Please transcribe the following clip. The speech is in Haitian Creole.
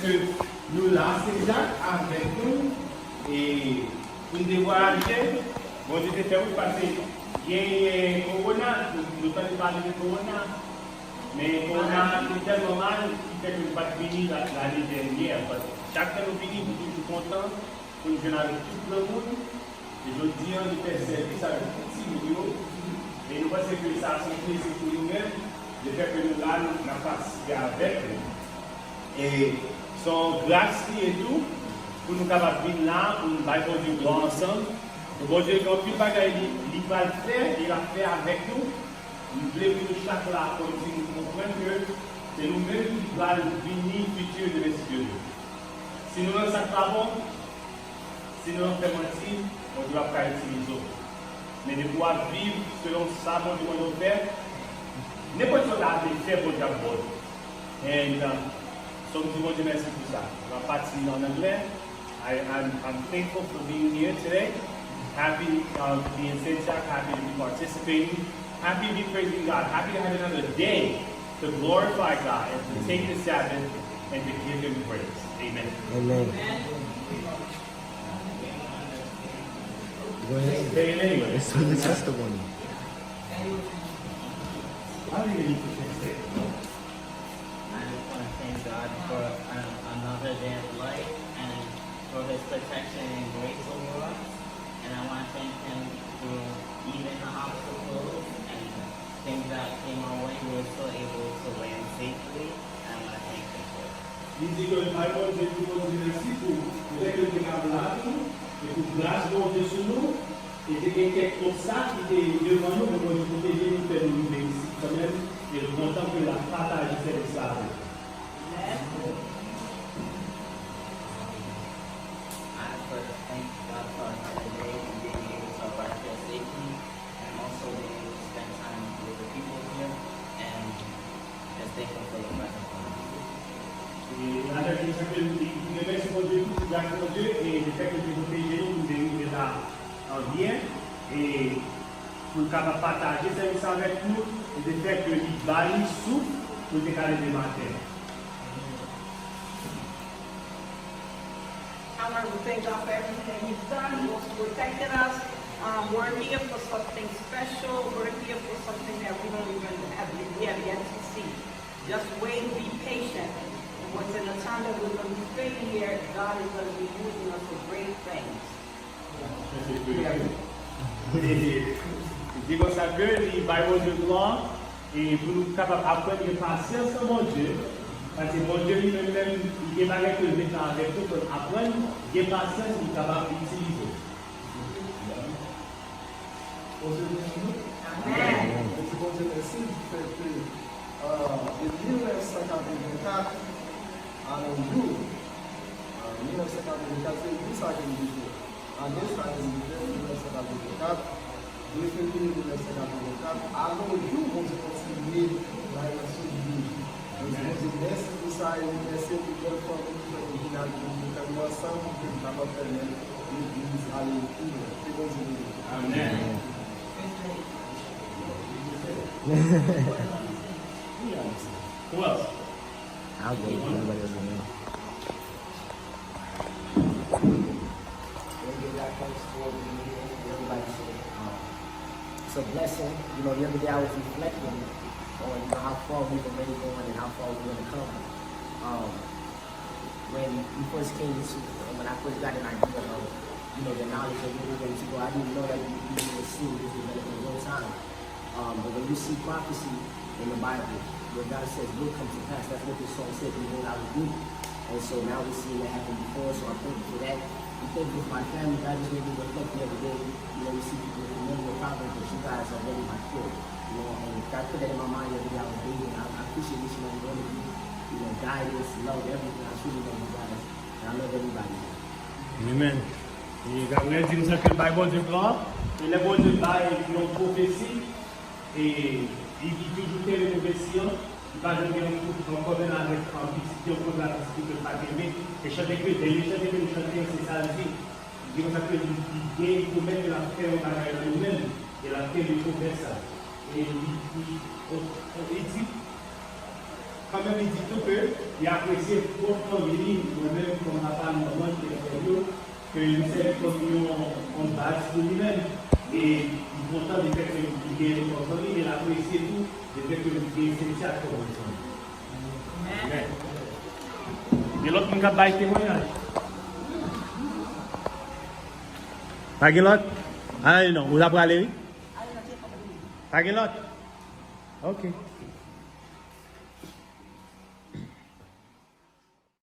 que nous là, c'est Jacques avec nous et pour nous voyager. Bon, je t'ai fait parce qu'il y a Corona, nous avons parlé de Corona, mais Corona c'est tellement mal qui fait que nous ne pouvons pas venir l'année dernière. Chaque fois que nous venons, nous sommes contents pour nous venir avec tout le monde. Et je dis, nous faisons service avec tout petit milieu. Et nous pensons que ça a son plaisir pour nous-mêmes, de faire que nous là, nous n'avons pas avec nous. Et son grâce et tout, pour nous capables de venir là, pour nous faire du gloire ensemble. Le bon Dieu, quand il va le faire, il va le faire avec nous. Nous voulons que chaque là, comme si nous comprenions que c'est nous-mêmes qui allons venir futur de l'Esprit de Dieu. Si nous ne sommes pas bon, si nous ne faisons mentir, on ne doit pas utiliser les autres. Mais de pouvoir vivre selon ça, mon Dieu, on doit faire. N'importe quoi a été fait pour le Dieu. Et so mon Dieu, merci pour ça. On va partir en anglais. I'm thankful for being here today. Happy to be in St. Happy to be participating. Happy to be praising God. Happy to have another day to glorify God and to take the Sabbath and to give Him praise. Amen. Amen. Go ahead. Anyway, Let's do the testimony. I don't even need to say it. I just want to thank God for another day of life and for His protection and grace over us. And I want to thank Him for even the obstacles and things that came our way, we were still able to land safely. And I want to thank Him for it. Il dit que le Bible dit que nous merci pour le fait que nous avons là, et pour grâce de Dieu sur nous, et c'est quelques obstacles qui étaient devant nous, pour nous protéger, nous faire nous vivre ici quand même, et nous content que la partage cette saveur. I first thank God for another day and being able to arrive here safely, and also being able to spend time with the people here, and just thankful for the presence of God. Et la dernière chose que nous remercions pour Dieu, grâce à Dieu, et le fait que nous protégeons, nous devons là en bien, et pour capable partager ça avec nous, et le fait que nous baillons souffle pour nous décaler des matins. I want to thank God for everything that He's done. He also protected us. We're here for something special. We're here for something that we don't even have yet to see. Just wait and be patient. And once in the time that we're going to be spending here, God is going to be using us for great things. C'est comme ça que le Bible de gloire, et pour nous capables d'apprendre de patience à mon Dieu. Parce que mon Dieu lui-même, il est malgré que le mettre avec nous pour apprendre, il est patient, il est capable d'utiliser. Amen. Esse bom dia merci porque de 1944 a julho, 1944 foi isso aqui no Brasil. A nessa de 1944, do fevereiro de 1944, a julho vamos conseguir lá na sua vida. Os residentes do saem descer do corpo original de graduação que estava perdendo e diz a leitura. Amém. Who else? I'll go if anybody else will know. It's a blessing. You know, the other day I was reflecting on how far we've already gone and how far we're going to come. When we first came to, when I first got an idea of, the knowledge of where we're going to go, I didn't know that we would see this develop in real time. But when you see prophecy in the Bible, where God says will come to pass, that's what this song says, we know I will do. And so now we're seeing that happen before, so I thank you for that. I thank you for my family. God just made me reflect the other day. We see people remember the problems that you guys are ready my kid. And God put that in my mind the other day I was reading. I appreciate each and every one of you. Guidance, love, everything. I truly love you guys. And I love everybody. Amen. Et Gabriel dit que le Bible de gloire, et le bon Dieu là, il y a une prophétie, et il dit toujours que les prophéties, il va donner un covenant avec un petit peu de la petite que pas aimé, et chanter que les chanter que nous chantons, c'est ça la vie. Il dit que il faut mettre la paix au bagage nous-mêmes, et la paix du faut faire ça. Et il dit, quand même, il dit tout qu'il apprécie profondément, moi-même, comme ma femme, moi, qui est que nous sommes comme on base pour lui-même. Et il est content de faire que nous gagnons notre famille, il apprécie tout, de faire que nous gagnons cette chaque Amen. Et l'autre, on va bailler témoignage. Pas de l'autre? Ah non, vous avez aller? Pas de l'autre? Ok.